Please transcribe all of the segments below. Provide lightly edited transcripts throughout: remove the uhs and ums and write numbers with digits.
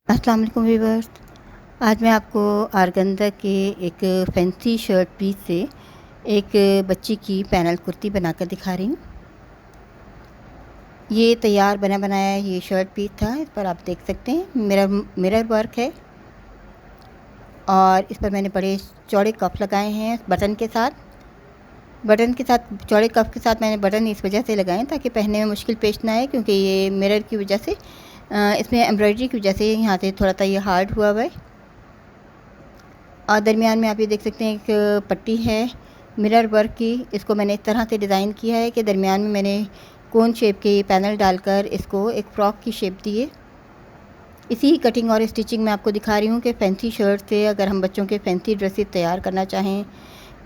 अस्सलाम वालेकुम व्यूअर्स। आज मैं आपको आरगंजा के एक फैंसी शर्ट पीस से एक बच्ची की पैनल कुर्ती बनाकर दिखा रही हूँ। ये तैयार बना बनाया ये शर्ट पीस था। इस पर आप देख सकते हैं मिरर वर्क है और इस पर मैंने बड़े चौड़े कफ लगाए हैं बटन के साथ। चौड़े कफ के साथ मैंने बटन इस वजह से लगाए ताकि पहनने में मुश्किल पेश ना आए, क्योंकि ये मिरर की वजह से इसमें एम्ब्रॉयडरी की वजह से यहाँ से थोड़ा सा ये हार्ड हुआ है। और दरमियान में आप ये देख सकते हैं एक पट्टी है मिरर वर्क की। इसको मैंने इस तरह से डिज़ाइन किया है कि दरमियान में मैंने कोन शेप के पैनल डालकर इसको एक फ़्रॉक की शेप दी है। इसी कटिंग और स्टिचिंग में आपको दिखा रही हूँ कि फैंसी शर्ट से अगर हम बच्चों के फैंसी ड्रेसेस तैयार करना चाहें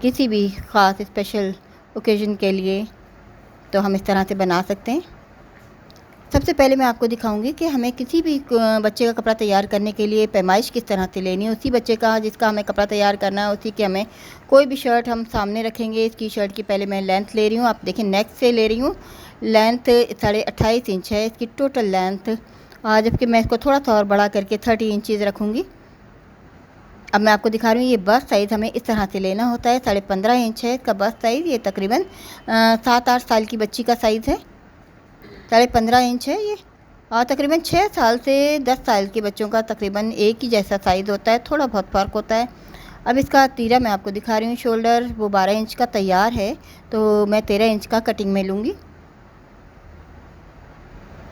किसी भी ख़ास स्पेशल ओकेज़न के लिए, तो हम इस तरह से बना सकते हैं। सबसे पहले मैं आपको दिखाऊंगी कि हमें किसी भी बच्चे का कपड़ा तैयार करने के लिए पैमाइश किस तरह से लेनी है। उसी बच्चे का जिसका हमें कपड़ा तैयार करना है उसी के हमें कोई भी शर्ट हम सामने रखेंगे। इसकी शर्ट की पहले मैं लेंथ ले रही हूँ, आप देखें नेक से ले रही हूँ। लेंथ 28.5 इंच है इसकी टोटल लेंथ, और जबकि मैं इसको थोड़ा सा और बड़ा करके 30 इंचज़ रखूँगी। अब मैं आपको दिखा रही हूँ ये बस्ट साइज़ हमें इस तरह से लेना होता है। 15.5 इंच है इसका बस्ट साइज़। ये तकरीबन 7-8 साल की बच्ची का साइज़ है। 15.5 इंच है ये, और तकरीबन 6 साल से 10 साल के बच्चों का तकरीबन एक ही जैसा साइज़ होता है, थोड़ा बहुत फ़र्क होता है। अब इसका तीरा मैं आपको दिखा रही हूँ। शोल्डर वो 12 इंच का तैयार है, तो मैं 13 इंच का कटिंग में लूँगी।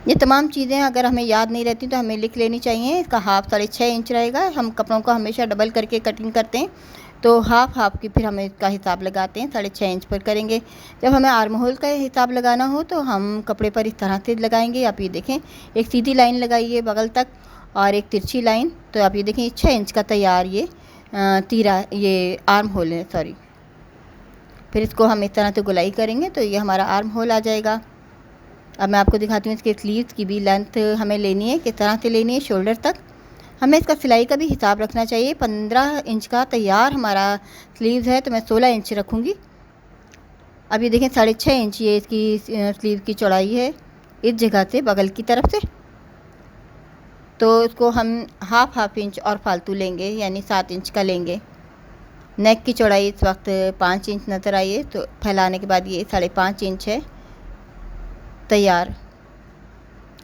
ये तमाम चीज़ें अगर हमें याद नहीं रहती तो हमें लिख लेनी चाहिए। इसका हाफ 6.5 इंच रहेगा। हम कपड़ों को हमेशा डबल करके कटिंग करते हैं, तो हाफ की फिर हमें इसका हिसाब लगाते हैं, 6.5 इंच पर करेंगे। जब हमें आर्म होल का हिसाब लगाना हो तो हम कपड़े पर इस तरह से लगाएंगे। आप ये देखें, एक सीधी लाइन लगाइए बगल तक और एक तिरछी लाइन। तो आप ये देखें 6 इंच का तैयार ये तीरा ये आर्म होल है, सॉरी। फिर इसको हम इस तरह से गुलाई करेंगे तो ये हमारा आर्म होल आ जाएगा। अब मैं आपको दिखाती हूँ इसके स्लीव्स की भी लेंथ हमें लेनी है, किस तरह से लेनी है। शोल्डर तक हमें इसका सिलाई का भी हिसाब रखना चाहिए। 15 इंच का तैयार हमारा स्लीव्स है, तो मैं 16 इंच रखूँगी। अब ये देखें 6.5 इंच ये इसकी स्लीव की चौड़ाई है इस जगह से बगल की तरफ से। तो इसको हम हाफ इंच और फालतू लेंगे, यानी 7 इंच का लेंगे। नेक की चौड़ाई इस वक्त 5 इंच नज़र आई है, तो फैलाने के बाद ये 5.5 इंच है तैयार।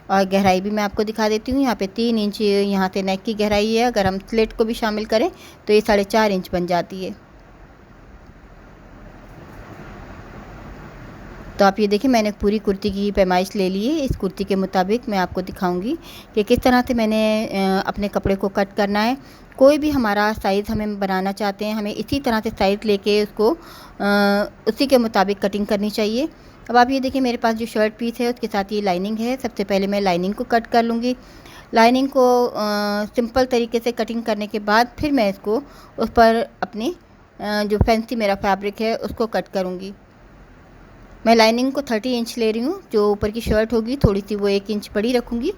और गहराई भी मैं आपको दिखा देती हूँ। यहाँ पे 3 इंच यहाँ से नेक की गहराई है। अगर हम स्लिट को भी शामिल करें तो ये 4.5 इंच बन जाती है। तो आप ये देखिए मैंने पूरी कुर्ती की पैमाइश ले ली है। इस कुर्ती के मुताबिक मैं आपको दिखाऊंगी कि किस तरह से मैंने अपने कपड़े को कट करना है। कोई भी हमारा साइज़ हमें बनाना चाहते हैं, हमें इसी तरह से साइज़ लेके उसको उसी के मुताबिक कटिंग करनी चाहिए। अब आप ये देखिए मेरे पास जो शर्ट पीस है उसके साथ ये लाइनिंग है। सबसे पहले मैं लाइनिंग को कट कर लूँगी। लाइनिंग को सिंपल तरीके से कटिंग करने के बाद फिर मैं इसको उस पर अपनी जो फैंसी मेरा फैब्रिक है उसको कट करूँगी। मैं लाइनिंग को 30 इंच ले रही हूँ। जो ऊपर की शर्ट होगी थोड़ी सी वो 1 इंच बड़ी रखूँगी।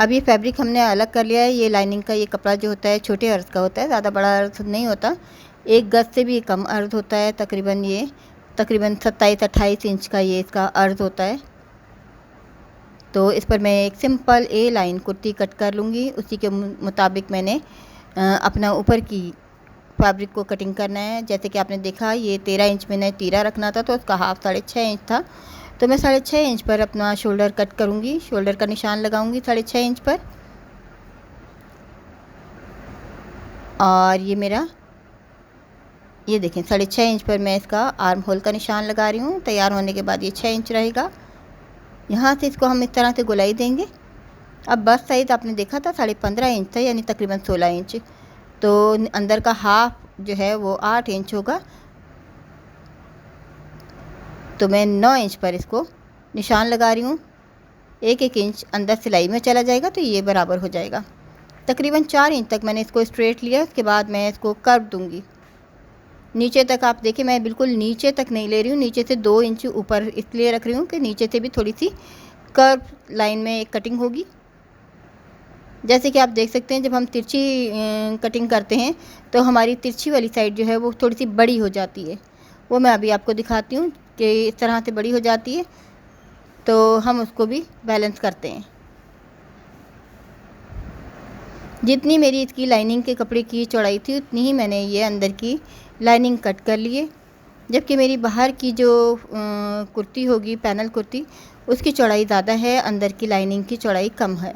अब ये फैब्रिक हमने अलग कर लिया है। ये लाइनिंग का ये कपड़ा जो होता है छोटे अर्ज़ का होता है, ज़्यादा बड़ा अर्ज़ नहीं होता। 1 गज से भी कम अर्ज़ होता है। तकरीबन 27-28 इंच का ये इसका अर्ज़ होता है। तो इस पर मैं एक सिंपल ए लाइन कुर्ती कट कर लूँगी। उसी के मुताबिक मैंने अपना ऊपर की फैब्रिक को कटिंग करना है। जैसे कि आपने देखा ये 13 इंच मैंने तीरा रखना था, तो उसका हाफ 6.5 इंच था, तो मैं 6.5 इंच पर अपना शोल्डर कट करूँगी। शोल्डर का निशान लगाऊंगी 6.5 इंच पर। और ये मेरा ये देखें 6.5 इंच पर मैं इसका आर्म होल का निशान लगा रही हूँ। तैयार होने के बाद ये 6 इंच रहेगा। यहाँ से इसको हम इस तरह से गोलाई देंगे। अब बस्ट साइज़ आपने देखा था 15.5 इंच था, यानी तकरीबन 16 इंच। तो अंदर का हाफ जो है वो 8 इंच होगा। तो मैं 9 इंच पर इसको निशान लगा रही हूँ। 1 इंच अंदर सिलाई में चला जाएगा तो ये बराबर हो जाएगा। तकरीबन 4 इंच तक मैंने इसको स्ट्रेट लिया। उसके बाद मैं इसको कर्व दूँगी नीचे तक। आप देखिए मैं बिल्कुल नीचे तक नहीं ले रही हूँ, नीचे से 2 इंच ऊपर इसलिए रख रही हूँ कि नीचे से भी थोड़ी सी कर्व लाइन में एक कटिंग होगी। जैसे कि आप देख सकते हैं जब हम तिरछी कटिंग करते हैं तो हमारी तिरछी वाली साइड जो है वो थोड़ी सी बड़ी हो जाती है। वो मैं अभी आपको दिखाती हूँ। कि इस तरह से बड़ी हो जाती है, तो हम उसको भी बैलेंस करते हैं। जितनी मेरी इसकी लाइनिंग के कपड़े की चौड़ाई थी उतनी ही मैंने ये अंदर की लाइनिंग कट कर लिए, जबकि मेरी बाहर की जो कुर्ती होगी, पैनल कुर्ती, उसकी चौड़ाई ज़्यादा है, अंदर की लाइनिंग की चौड़ाई कम है।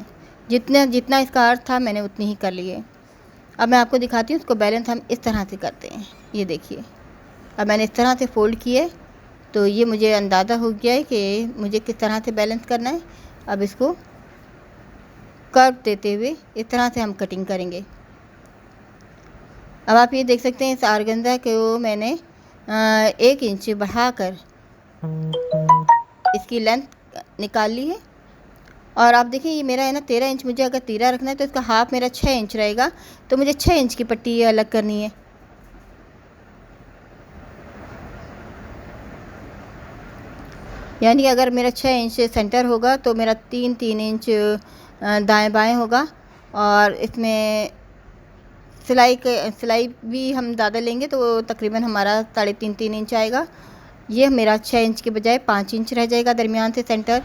जितना इसका अर्थ था मैंने उतनी ही कर लिए। अब मैं आपको दिखाती हूँ उसको बैलेंस हम इस तरह से करते हैं। ये देखिए, अब मैंने इस तरह से फ़ोल्ड किए तो ये मुझे अंदाज़ा हो गया है कि मुझे किस तरह से बैलेंस करना है। अब इसको कर्व देते हुए इस तरह से हम कटिंग करेंगे। अब आप ये देख सकते हैं इस आर्गेन्जा को मैंने 1 इंच बढ़ाकर इसकी लेंथ निकाल ली है। और आप देखिए ये मेरा है ना 13 इंच, मुझे अगर तीरा रखना है तो इसका हाफ मेरा 6 इंच रहेगा, तो मुझे 6 इंच की पट्टी ये अलग करनी है। यानी कि अगर मेरा 6 इंच सेंटर होगा तो मेरा 3 इंच दाएं बाएं होगा। और इसमें सिलाई भी हम ज़्यादा लेंगे तो तकरीबन हमारा 3.5 इंच आएगा। ये मेरा 6 इंच के बजाय 5 इंच रह जाएगा दरमियान से सेंटर।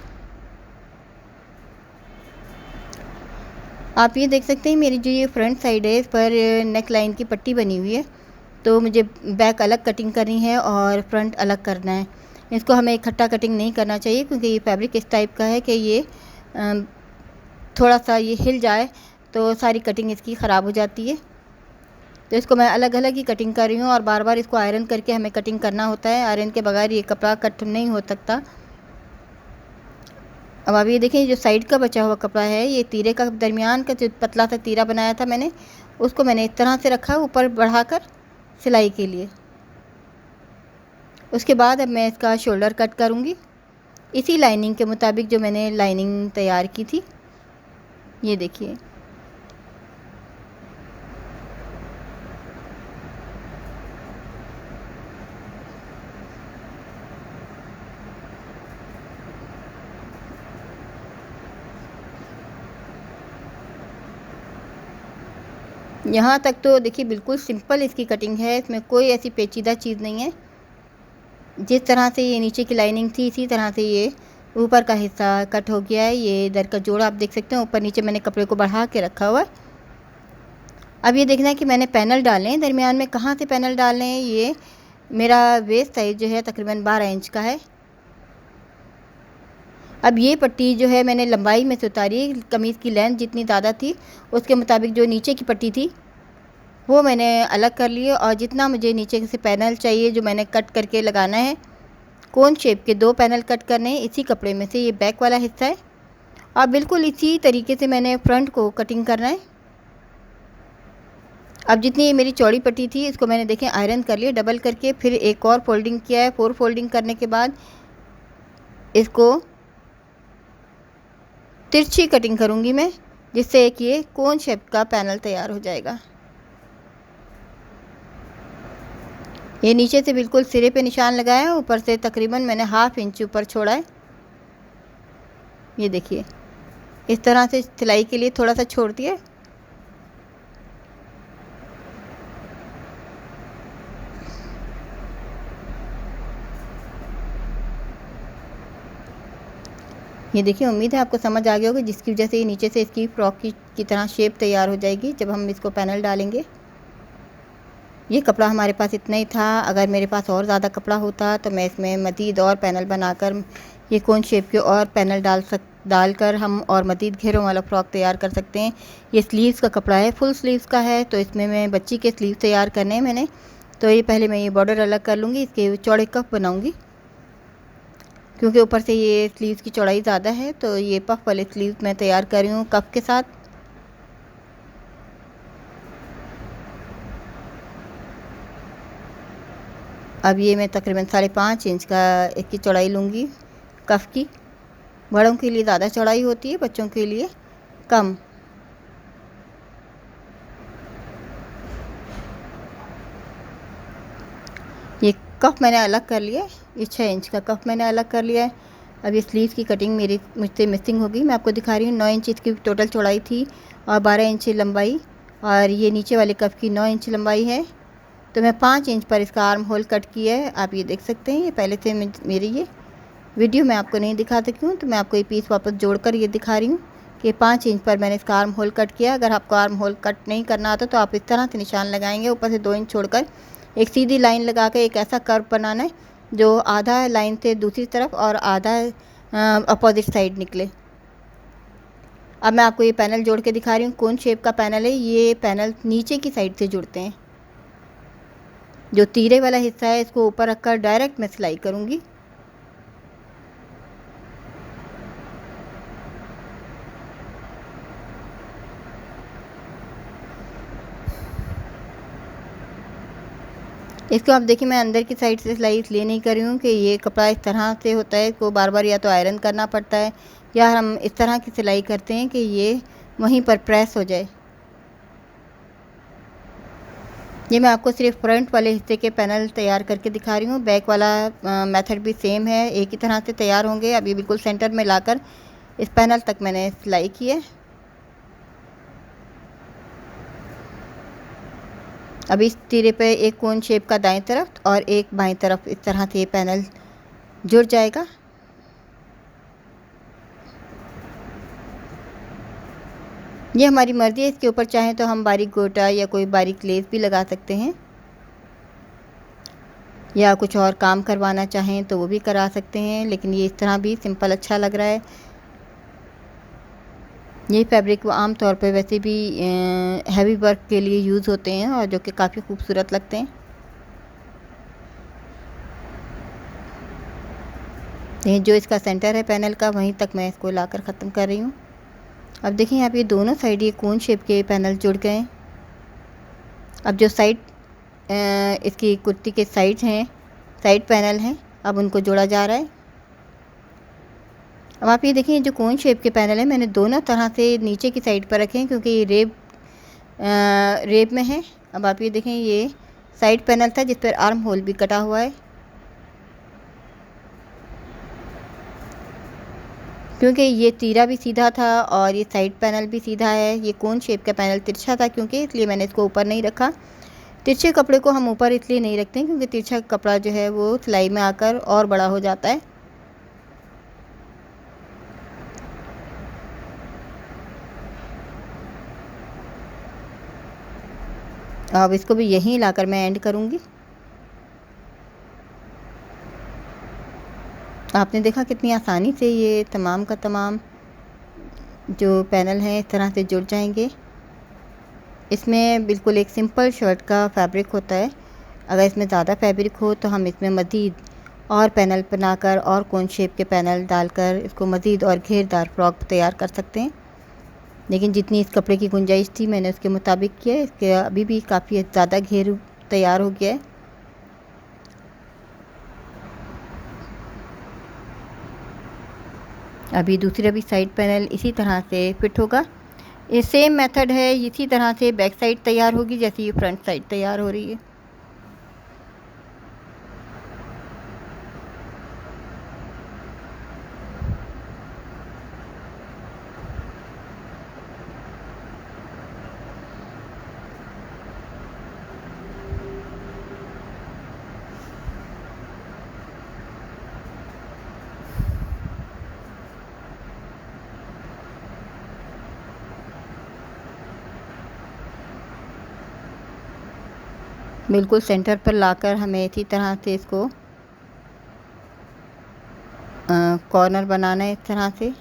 आप ये देख सकते हैं मेरी जो ये फ्रंट साइड है इस पर नेक लाइन की पट्टी बनी हुई है, तो मुझे बैक अलग कटिंग करनी है और फ्रंट अलग करना है। इसको हमें इकट्ठा कटिंग नहीं करना चाहिए क्योंकि ये फैब्रिक इस टाइप का है कि ये थोड़ा सा ये हिल जाए तो सारी कटिंग इसकी ख़राब हो जाती है। तो इसको मैं अलग अलग ही कटिंग कर रही हूँ और बार बार इसको आयरन करके हमें कटिंग करना होता है। आयरन के बगैर ये कपड़ा कट नहीं हो सकता। अब आप ये देखें जो साइड का बचा हुआ कपड़ा है, ये तीरे का दरमियान का जो पतला सा तीरा बनाया था मैंने, उसको मैंने इस तरह से रखा ऊपर बढ़ाकर सिलाई के लिए। उसके बाद अब मैं इसका शोल्डर कट करूँगी इसी लाइनिंग के मुताबिक जो मैंने लाइनिंग तैयार की थी। ये देखिए, यहाँ तक तो देखिए बिल्कुल सिंपल इसकी कटिंग है, इसमें कोई ऐसी पेचीदा चीज़ नहीं है। जिस तरह से ये नीचे की लाइनिंग थी इसी तरह से ये ऊपर का हिस्सा कट हो गया है। ये इधर का जोड़ आप देख सकते हैं, ऊपर नीचे मैंने कपड़े को बढ़ा के रखा हुआ है। अब ये देखना है कि मैंने पैनल डाले हैं दरमियान में। कहाँ से पैनल डालने हैं? ये मेरा वेस्ट साइज जो है तकरीबन 12 इंच का है। अब ये पट्टी जो है मैंने लंबाई में से उतारी, कमीज़ की लेंथ जितनी ज़्यादा थी उसके मुताबिक जो नीचे की पट्टी थी वो मैंने अलग कर ली है। और जितना मुझे नीचे से पैनल चाहिए जो मैंने कट करके लगाना है, कोन शेप के 2 पैनल कट करने हैं इसी कपड़े में से। ये बैक वाला हिस्सा है और बिल्कुल इसी तरीके से मैंने फ्रंट को कटिंग करना है। अब जितनी ये मेरी चौड़ी पट्टी थी इसको मैंने देखें आयरन कर लिया डबल करके, फिर एक और फोल्डिंग किया है। 4 फोल्डिंग करने के बाद इसको तिरछी कटिंग करूँगी मैं, जिससे एक ये कोन शेप का पैनल तैयार हो जाएगा। ये नीचे से बिल्कुल सिरे पे निशान लगाया है, ऊपर से तकरीबन मैंने ½ इंच ऊपर छोड़ा है। ये देखिए इस तरह से सिलाई के लिए थोड़ा सा छोड़ दिया। ये देखिए, उम्मीद है आपको समझ आ गया होगा, जिसकी वजह से ये नीचे से इसकी फ्रॉक की तरह शेप तैयार हो जाएगी जब हम इसको पैनल डालेंगे। ये कपड़ा हमारे पास इतना ही था। अगर मेरे पास और ज़्यादा कपड़ा होता तो मैं इसमें मज़ीद और पैनल बनाकर ये कोन शेप के और पैनल डालकर हम और मज़ीद घेरों वाला फ़्रॉक तैयार कर सकते हैं। ये स्लीव्स का कपड़ा है, फुल स्लीव्स का है, तो इसमें मैं बच्ची के स्लीव तैयार करने हैं मैंने। तो ये पहले मैं ये बॉर्डर अलग कर लूँगी, इसके चौड़े कफ बनाऊँगी क्योंकि ऊपर से ये स्लीव्स की चौड़ाई ज़्यादा है। तो ये पफ वाले स्लीव्स मैं तैयार कर रही हूँ कफ के साथ। अब ये मैं तकरीबन 5.5 इंच का इसकी चौड़ाई लूँगी कफ की। बड़ों के लिए ज़्यादा चौड़ाई होती है, बच्चों के लिए कम। ये कफ मैंने अलग कर लिया है, ये 6 इंच का कफ मैंने अलग कर लिया है। अब ये स्लीव की कटिंग मेरी मुझसे मिसिंग होगी, मैं आपको दिखा रही हूँ। 9 इंच इसकी टोटल चौड़ाई थी और 12 इंच लंबाई, और ये नीचे वाले कफ की 9 इंच लंबाई है। तो मैं 5 इंच पर इसका आर्म होल कट किया है। आप ये देख सकते हैं, ये पहले से मेरी ये वीडियो मैं आपको नहीं दिखा सकती हूँ, तो मैं आपको ये पीस वापस जोड़कर ये दिखा रही हूँ कि 5 इंच पर मैंने इसका आर्म होल कट किया। अगर आपको आर्म होल कट नहीं करना आता तो आप इस तरह से निशान लगाएंगे, ऊपर से 2 इंच छोड़कर एक सीधी लाइन लगा कर एक ऐसा कर्व बनाना है जो आधा लाइन से दूसरी तरफ और आधा अपोजिट साइड निकले। अब मैं आपको ये पैनल जोड़ के दिखा रही हूँ। कौन शेप का पैनल है, ये पैनल नीचे की साइड से जुड़ते हैं। जो तीरे वाला हिस्सा है इसको ऊपर रखकर डायरेक्ट मैं सिलाई करूँगी। इसको आप देखिए, मैं अंदर की साइड से सिलाई इसलिए नहीं कर रही हूँ कि ये कपड़ा इस तरह से होता है, इसको बार बार या तो आयरन करना पड़ता है या हम इस तरह की सिलाई करते हैं कि ये वहीं पर प्रेस हो जाए। ये मैं आपको सिर्फ फ्रंट वाले हिस्से के पैनल तैयार करके दिखा रही हूँ। बैक वाला मेथड भी सेम है, एक ही तरह से तैयार होंगे। अब ये बिल्कुल सेंटर में लाकर इस पैनल तक मैंने सिलाई की है। अब इस तीरे पे एक कोन शेप का दाएं तरफ और एक बाएं तरफ इस तरह से ये पैनल जुड़ जाएगा। ये हमारी मर्ज़ी है, इसके ऊपर चाहें तो हम बारीक गोटा या कोई बारीक लेस भी लगा सकते हैं, या कुछ और काम करवाना चाहें तो वो भी करा सकते हैं, लेकिन ये इस तरह भी सिंपल अच्छा लग रहा है। ये फैब्रिक आम तौर पे वैसे भी हैवी वर्क के लिए यूज़ होते हैं और जो कि काफ़ी खूबसूरत लगते हैं। ये जो इसका सेंटर है पैनल का, वहीं तक मैं इसको लाकर ख़त्म कर रही हूँ। अब देखिए यहाँ पे दोनों साइड ये कोन शेप के पैनल जुड़ गए हैं। अब जो साइड इसकी कुर्ती के साइड हैं, साइड पैनल हैं, अब उनको जोड़ा जा रहा है। अब आप ये देखिए, जो कोन शेप के पैनल है मैंने दोनों तरह से नीचे की साइड पर रखे हैं क्योंकि ये रेब में है। अब आप ये देखें, ये साइड पैनल था जिस पर आर्म होल भी कटा हुआ है। क्योंकि ये तीरा भी सीधा था और ये साइड पैनल भी सीधा है। ये कोन शेप का पैनल तिरछा था क्योंकि, इसलिए मैंने इसको ऊपर नहीं रखा। तिरछे कपड़े को हम ऊपर इसलिए नहीं रखते हैं क्योंकि तिरछा कपड़ा जो है वो सिलाई में आकर और बड़ा हो जाता है। अब इसको भी यहीं लाकर मैं एंड करूँगी। आपने देखा कितनी आसानी से ये तमाम का तमाम जो पैनल हैं इस तरह से जुड़ जाएंगे। इसमें बिल्कुल एक सिंपल शर्ट का फैब्रिक होता है। अगर इसमें ज़्यादा फैब्रिक हो तो हम इसमें मज़ीद और पैनल बनाकर और कोन शेप के पैनल डालकर इसको मज़ीद और घेरदार फ्रॉक तैयार कर सकते हैं। लेकिन जितनी इस कपड़े की गुंजाइश थी मैंने उसके मुताबिक किया है। इसके अभी भी काफ़ी ज़्यादा घेर तैयार हो गया है। अभी दूसरा भी साइड पैनल इसी तरह से फिट होगा। ये सेम मेथड है, इसी तरह से बैक साइड तैयार होगी जैसे ये फ्रंट साइड तैयार हो रही है। बिल्कुल सेंटर पर लाकर हमें इसी तरह से इसको कॉर्नर बनाना है। इस तरह से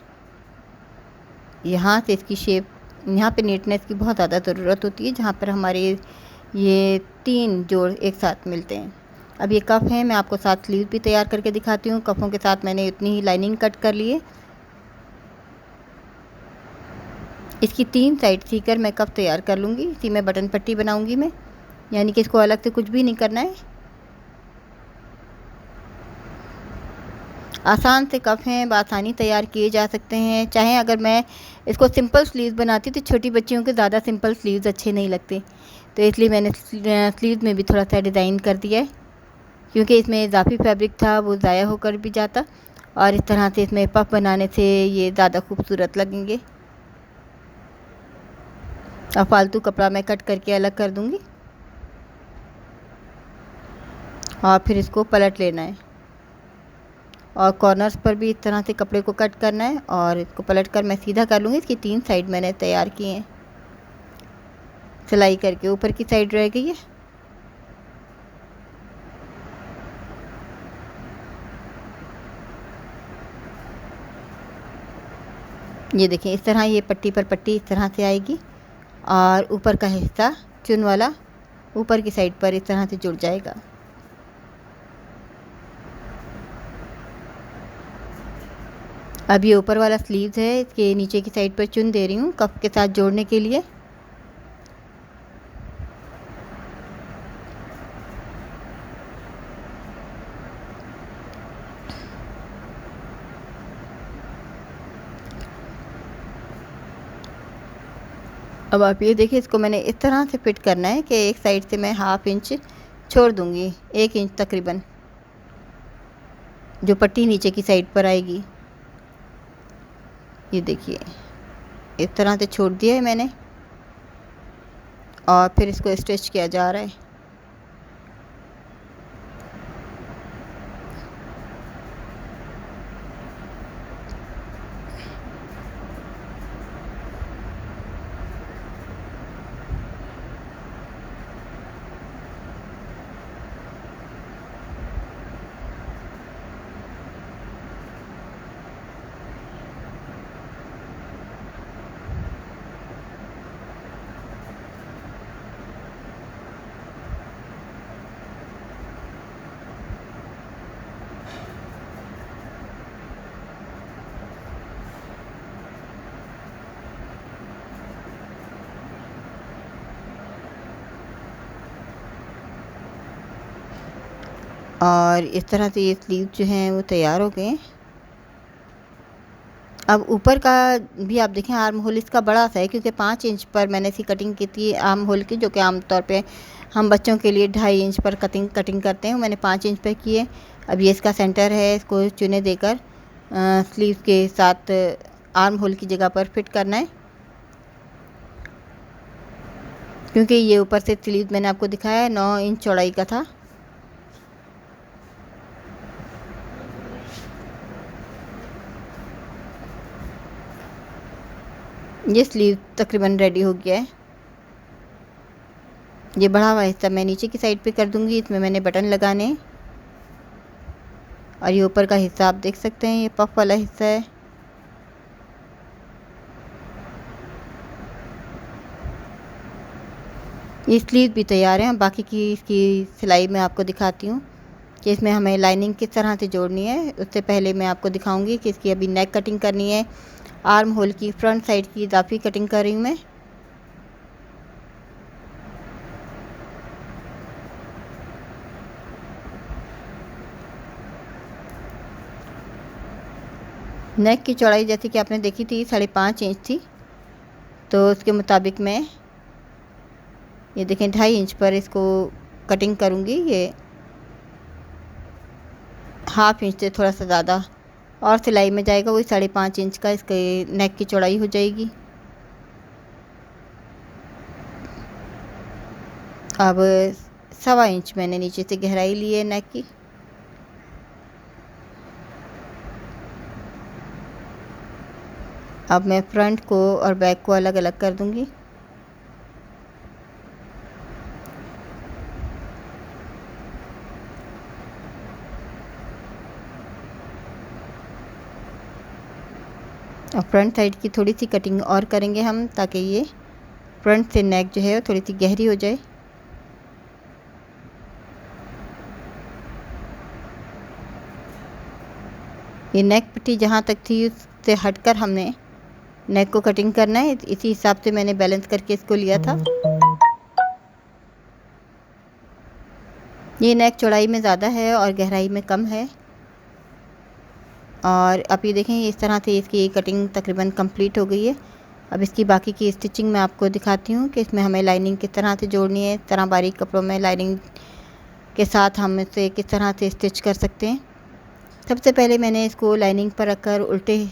यहाँ से इसकी शेप, यहाँ पे नीटनेस की बहुत ज़्यादा ज़रूरत होती है जहाँ पर हमारे ये 3 जोड़ एक साथ मिलते हैं। अब ये कफ हैं, मैं आपको साथ स्लीव भी तैयार करके दिखाती हूँ। कफ़ों के साथ मैंने इतनी ही लाइनिंग कट कर ली है। इसकी 3 साइड सीकर मैं कफ तैयार कर लूँगी। इसी में बटन पट्टी बनाऊँगी मैं, यानी कि इसको अलग से कुछ भी नहीं करना है। आसान से कफ हैं, बआसानी तैयार किए जा सकते हैं। चाहे अगर मैं इसको सिंपल स्लीव्स बनाती तो छोटी बच्चियों के ज़्यादा सिंपल स्लीव्स अच्छे नहीं लगते, तो इसलिए मैंने स्लीव्स में भी थोड़ा सा डिज़ाइन कर दिया है क्योंकि इसमें इजाफी फैब्रिक था वो ज़ाया होकर भी जाता और इस तरह से इसमें पफ बनाने से ये ज़्यादा खूबसूरत लगेंगे। अब फालतू कपड़ा मैं कट करके अलग कर दूँगी। और फिर इसको पलट लेना है और कॉर्नर्स पर भी इस तरह से कपड़े को कट करना है और इसको पलट कर मैं सीधा कर लूँगी। इसकी 3 साइड मैंने तैयार की हैं सिलाई करके। ऊपर की साइड रह गई है। ये देखिए इस तरह ये पट्टी पर पट्टी इस तरह से आएगी और ऊपर का हिस्सा चुन वाला ऊपर की साइड पर इस तरह से जुड़ जाएगा। अब ये ऊपर वाला स्लीव्स है, इसके नीचे की साइड पर चुन दे रही हूँ कफ के साथ जोड़ने के लिए। अब आप ये देखिए इसको मैंने इस तरह से फिट करना है कि एक साइड से मैं 1/2 इंच छोड़ दूँगी, 1 इंच तकरीबन, जो पट्टी नीचे की साइड पर आएगी। ये देखिए इस तरह से छोड़ दिया है मैंने और फिर इसको स्टिच किया जा रहा है। और इस तरह से ये स्लीव जो हैं वो तैयार हो गए। अब ऊपर का भी आप देखें आर्म होल इसका बड़ा सा है क्योंकि 5 इंच पर मैंने इसकी कटिंग की थी आर्म होल की, जो कि आमतौर पे हम बच्चों के लिए 2.5 इंच पर कटिंग करते हैं। मैंने 5 इंच पर की है। अब ये इसका सेंटर है, इसको चुने देकर स्लीव के साथ आर्म होल की जगह पर फिट करना है। क्योंकि ये ऊपर से स्लीव मैंने आपको दिखाया है 9 इंच चौड़ाई का था। ये स्लीव तकरीबन रेडी हो गया है। ये बढ़ा हुआ हिस्सा मैं नीचे की साइड पे कर दूंगी, इसमें मैंने बटन लगाने हैं। और ये ऊपर का हिस्सा आप देख सकते हैं, ये पफ वाला हिस्सा है। ये स्लीव भी तैयार है। बाकी की इसकी सिलाई मैं आपको दिखाती हूँ कि इसमें हमें लाइनिंग किस तरह से जोड़नी है। उससे पहले मैं आपको दिखाऊंगी कि इसकी अभी नेक कटिंग करनी है। आर्म होल की फ्रंट साइड की इजाफी कटिंग कर रही हूँ मैं। नेक की चौड़ाई जैसे कि आपने देखी थी 5.5 इंच थी, तो उसके मुताबिक मैं ये देखें 2.5 इंच पर इसको कटिंग करूँगी। ये 1/2 इंच से थोड़ा सा ज़्यादा और सिलाई में जाएगा, वही 5.5 इंच का इसके नेक की चौड़ाई हो जाएगी। अब 1.25 इंच मैंने नीचे से गहराई ली है नेक की। अब मैं फ्रंट को और बैक को अलग अलग कर दूंगी। और फ्रंट साइड की थोड़ी सी कटिंग और करेंगे हम, ताकि ये फ्रंट से नेक जो है वो थोड़ी सी गहरी हो जाए। ये नेक पट्टी जहाँ तक थी उससे हटकर हमने नेक को कटिंग करना है। इसी हिसाब से मैंने बैलेंस करके इसको लिया था। ये नेक चौड़ाई में ज़्यादा है और गहराई में कम है। और अब ये देखें इस तरह से इसकी कटिंग तकरीबन कंप्लीट हो गई है। अब इसकी बाकी की स्टिचिंग मैं आपको दिखाती हूँ कि इसमें हमें लाइनिंग किस तरह से जोड़नी है। इस तरह बारीक कपड़ों में लाइनिंग के साथ हम इसे किस तरह से स्टिच कर सकते हैं। सबसे पहले मैंने इसको लाइनिंग पर रखकर उल्टे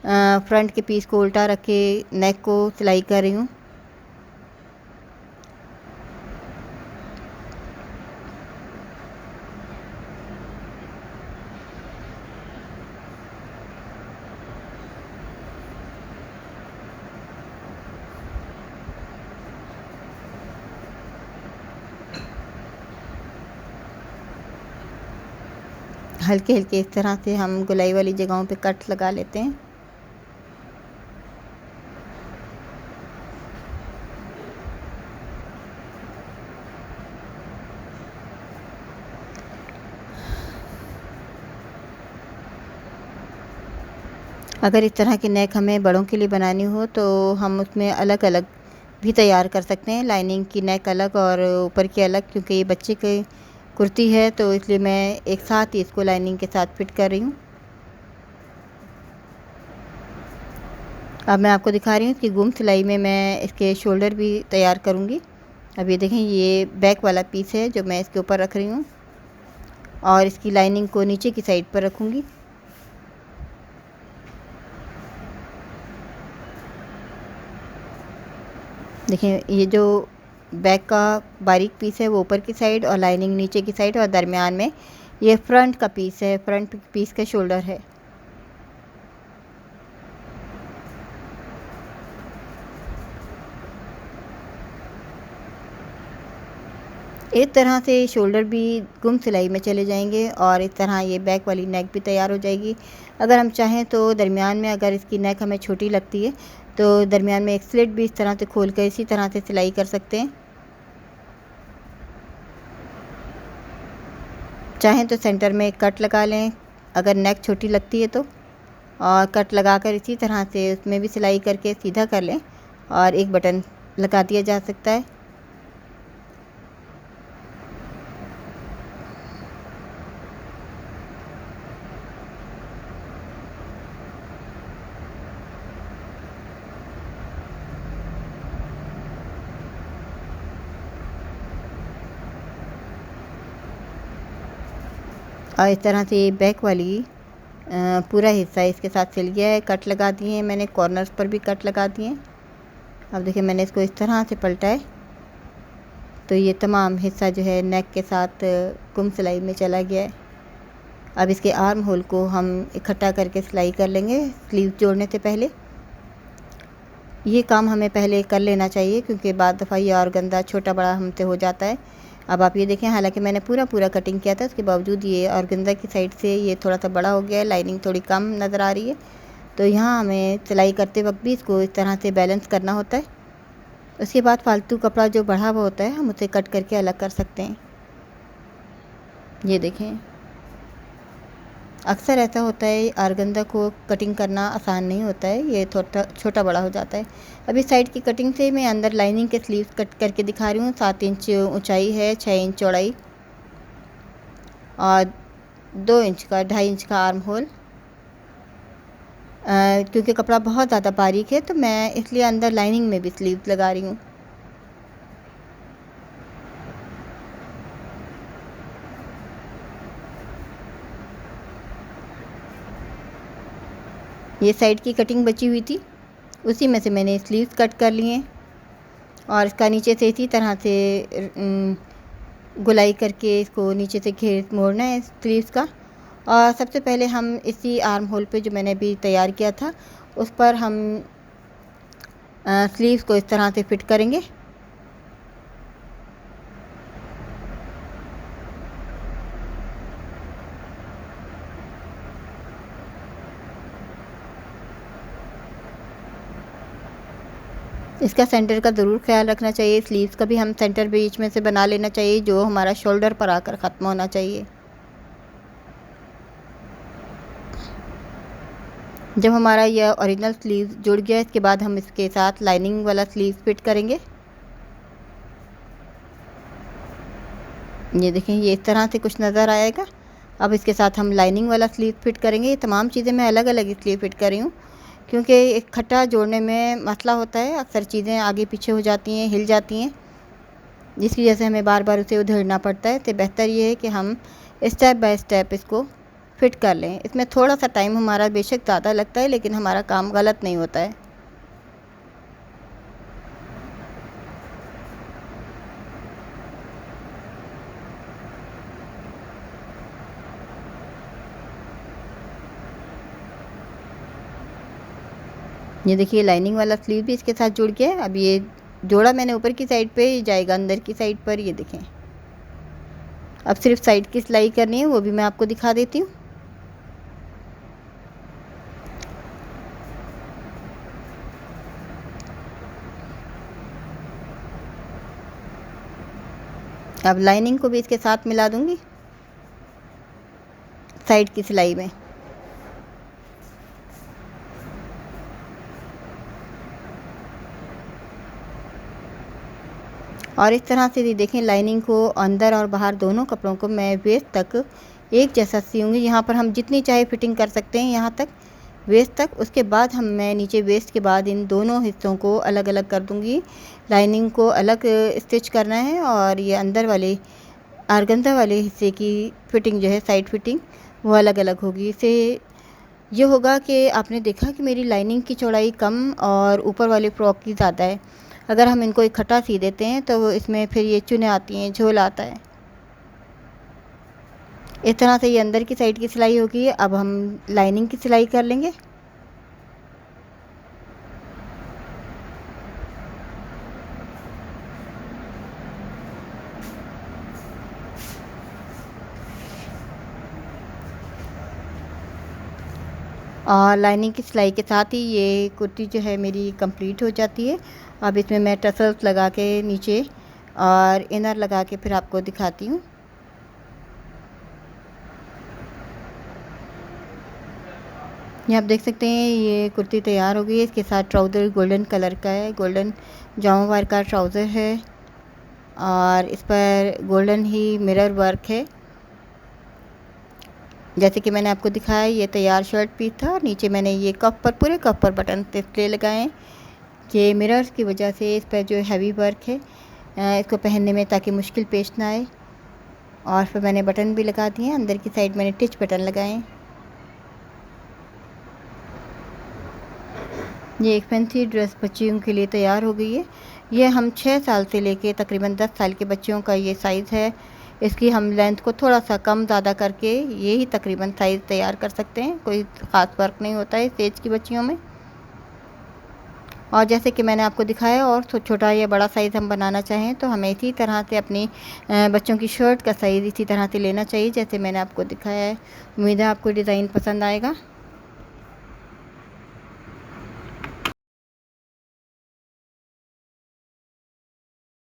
फ्रंट के पीस को उल्टा रख के नेक को सिलाई कर रही हूँ। हल्के हल्के इस तरह से हम गोलाई वाली जगहों पे कट लगा लेते हैं। अगर इस तरह की नेक हमें बड़ों के लिए बनानी हो तो हम उसमें अलग अलग भी तैयार कर सकते हैं, लाइनिंग की नेक अलग और ऊपर की अलग, क्योंकि ये बच्चे की कुर्ती है तो इसलिए मैं एक साथ ही इसको लाइनिंग के साथ फिट कर रही हूँ। अब मैं आपको दिखा रही हूँ कि गुम सिलाई में मैं इसके शोल्डर भी तैयार करूँगी। अब ये देखें, ये बैक वाला पीस है जो मैं इसके ऊपर रख रही हूँ और इसकी लाइनिंग को नीचे की साइड पर रखूँगी। देखें, ये जो बैक का बारीक पीस है वो ऊपर की साइड और लाइनिंग नीचे की साइड, और दरमियान में ये फ्रंट का पीस है, फ्रंट पीस का शोल्डर है। इस तरह से शोल्डर भी गुम सिलाई में चले जाएंगे और इस तरह ये बैक वाली नेक भी तैयार हो जाएगी। अगर हम चाहें तो दरमियान में, अगर इसकी नेक हमें छोटी लगती है तो दरमियान में एक स्लिट भी इस तरह से खोल कर इसी तरह से सिलाई कर सकते हैं। चाहें तो सेंटर में कट लगा लें अगर नेक छोटी लगती है तो, और कट लगाकर इसी तरह से उसमें भी सिलाई करके सीधा कर लें और एक बटन लगा दिया जा सकता है। और इस तरह से बैक वाली पूरा हिस्सा इसके साथ सिल गया है। कट लगा दिए हैं मैंने, कॉर्नर्स पर भी कट लगा दिए हैं। अब देखिए, मैंने इसको इस तरह से पलटा है तो ये तमाम हिस्सा जो है नेक के साथ गुम सिलाई में चला गया है। अब इसके आर्म होल को हम इकट्ठा करके सिलाई कर लेंगे स्लीव जोड़ने से पहले। ये काम हमें पहले कर लेना चाहिए क्योंकि बाद दफ़ा ये ऑर्गेन्जा छोटा बड़ा हमसे हो जाता है। अब आप ये देखें, हालांकि मैंने पूरा कटिंग किया था, उसके बावजूद ये ऑर्गेन्जा की साइड से ये थोड़ा सा बड़ा हो गया है, लाइनिंग थोड़ी कम नज़र आ रही है। तो यहाँ हमें सिलाई करते वक्त भी इसको इस तरह से बैलेंस करना होता है। उसके बाद फालतू कपड़ा जो बढ़ा हुआ होता है हम उसे कट करके अलग कर सकते हैं। ये देखें, अक्सर ऐसा होता है ऑर्गेन्जा को कटिंग करना आसान नहीं होता है, ये थोड़ा छोटा बड़ा हो जाता है। अभी साइड की कटिंग से मैं अंदर लाइनिंग के स्लीव्स कट करके दिखा रही हूँ। 7 इंच ऊंचाई है, 6 इंच चौड़ाई और 2 इंच का 2.5 इंच का आर्म होल। क्योंकि कपड़ा बहुत ज़्यादा बारीक है तो मैं इसलिए अंदर लाइनिंग में भी स्लीव्स लगा रही हूँ। ये साइड की कटिंग बची हुई थी, उसी में से मैंने स्लीव्स कट कर लिए और इसका नीचे से इसी तरह से गुलाई करके इसको नीचे से घेर मोड़ना है स्लीव्स का। और सबसे पहले हम इसी आर्म होल पे जो मैंने अभी तैयार किया था उस पर हम स्लीव्स को इस तरह से फिट करेंगे। इसका सेंटर का ज़रूर ख्याल रखना चाहिए। स्लीव्स का भी हम सेंटर बीच में से बना लेना चाहिए जो हमारा शोल्डर पर आकर ख़त्म होना चाहिए। जब हमारा यह ओरिजिनल स्लीव जुड़ गया, इसके बाद हम इसके साथ लाइनिंग वाला स्लीव फिट करेंगे। ये देखें, ये इस तरह से कुछ नज़र आएगा। अब इसके साथ हम लाइनिंग वाला स्लीव फिट करेंगे। ये तमाम चीज़ें मैं अलग अलग इसलिए फिट कर रही हूँ क्योंकि इकट्ठा जोड़ने में मसला होता है, अक्सर चीज़ें आगे पीछे हो जाती हैं, हिल जाती हैं, जिसकी वजह से हमें बार बार उसे उधेड़ना पड़ता है। तो बेहतर ये है कि हम स्टेप बाय स्टेप इसको फिट कर लें। इसमें थोड़ा सा टाइम हमारा बेशक ज़्यादा लगता है लेकिन हमारा काम गलत नहीं होता है। ये देखिए, लाइनिंग वाला स्लीव भी इसके साथ जुड़ गया है। अब ये जोड़ा मैंने ऊपर की साइड पे जाएगा अंदर की साइड पर। ये देखें, अब सिर्फ साइड की सिलाई करनी है, वो भी मैं आपको दिखा देती हूँ। अब लाइनिंग को भी इसके साथ मिला दूंगी साइड की सिलाई में। और इस तरह से देखें, लाइनिंग को अंदर और बाहर दोनों कपड़ों को मैं वेस्ट तक एक जैसा सीऊंगी। यहाँ पर हम जितनी चाहे फिटिंग कर सकते हैं, यहाँ तक वेस्ट तक। उसके बाद मैं नीचे वेस्ट के बाद इन दोनों हिस्सों को अलग अलग कर दूंगी। लाइनिंग को अलग स्टिच करना है और ये अंदर वाले आरगंजा वाले हिस्से की फिटिंग जो है, साइड फिटिंग, वो अलग अलग होगी। इससे ये होगा कि आपने देखा कि मेरी लाइनिंग की चौड़ाई कम और ऊपर वाले फ्रॉक की ज़्यादा है। अगर हम इनको इकट्ठा सी देते हैं तो इसमें फिर ये चुने आती हैं, झोल आता है। इस तरह से ये अंदर की साइड की सिलाई होगी। अब हम लाइनिंग की सिलाई कर लेंगे। और लाइनिंग की सिलाई के साथ ही ये कुर्ती जो है मेरी कंप्लीट हो जाती है। अब इसमें मैं टसल्स लगा के नीचे और इनर लगा के फिर आपको दिखाती हूँ। ये आप देख सकते हैं ये कुर्ती तैयार हो गई है। इसके साथ ट्राउज़र गोल्डन कलर का है, गोल्डन जामा वार का ट्राउज़र है और इस पर गोल्डन ही मिरर वर्क है। जैसे कि मैंने आपको दिखाया, ये तैयार शर्ट पीस था और नीचे मैंने ये कफ पर, पूरे कफ पर बटन इसलिए लगाए हैं कि मिरर्स की वजह से इस पर जो हैवी वर्क है इसको पहनने में ताकि मुश्किल पेश ना आए। और फिर मैंने बटन भी लगा दिए हैं। अंदर की साइड मैंने टिच बटन लगाए हैं। ये एक फैंसी ड्रेस बच्चियों के लिए तैयार हो गई है। ये हम 6 साल से लेके तकरीबन 10 साल के बच्चियों का ये साइज़ है। इसकी हम लेंथ को थोड़ा सा कम ज़्यादा करके ये ही तकरीबन साइज़ तैयार कर सकते हैं। कोई ख़ास फ़र्क नहीं होता है इस एज की बच्चियों में। और जैसे कि मैंने आपको दिखाया, और छोटा या बड़ा साइज़ हम बनाना चाहें तो हमें इसी तरह से अपनी बच्चों की शर्ट का साइज़ इसी तरह से लेना चाहिए जैसे मैंने आपको दिखाया है। उम्मीद है आपको डिज़ाइन पसंद आएगा।